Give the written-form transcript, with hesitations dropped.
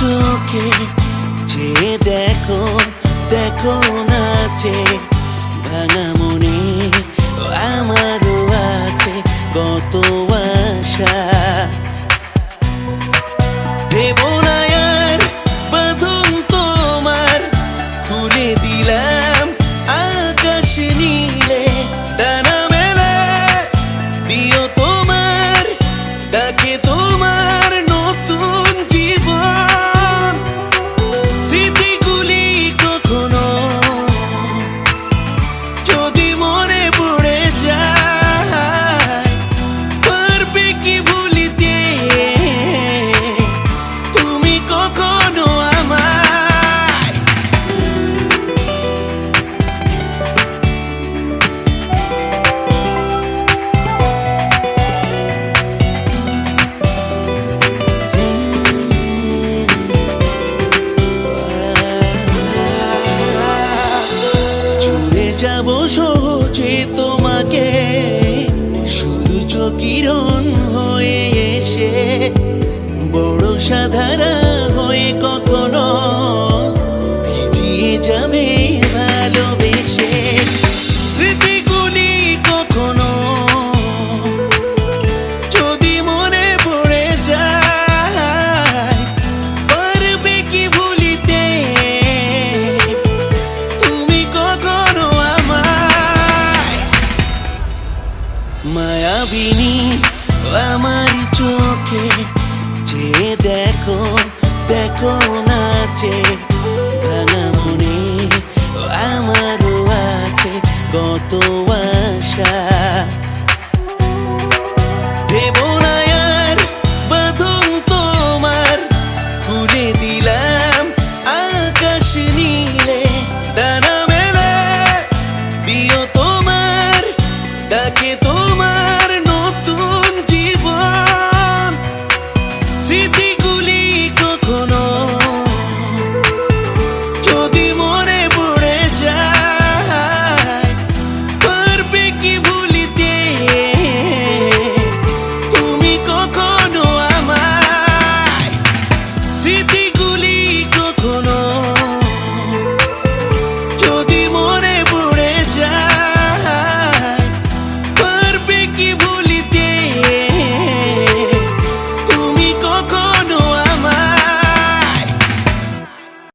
চোখে যে দেখো দেখো নাচে ভাঙা মনে আমারও আছে কত আশা। দেব না আর বাঁধন তোমার, খুলে দিলাম আকাশ নীলে ডানা মেলে দিও তোমার ডাকে তোমার নতুন জীবন। স্মৃতিগুলি কখনো যদি মনে পড়ে যায়, পারবে কি ভুলিতে তুমি কখনো আমায়। ছুঁড়ে যাব সহজে তোমাকে সূর্য কিরণ হয়ে এসে, বড় সাধারা হয়ে কখনো ভিজিয়ে যাবে ভালোবেসে। স্মৃতিগুলি কখনো যদি মনে পড়ে যায়, পারবে কি ভুলিতে তুমি কখনো আমায়। মায়াবিনী আমার চোখে যে দেখো দেখো নাচে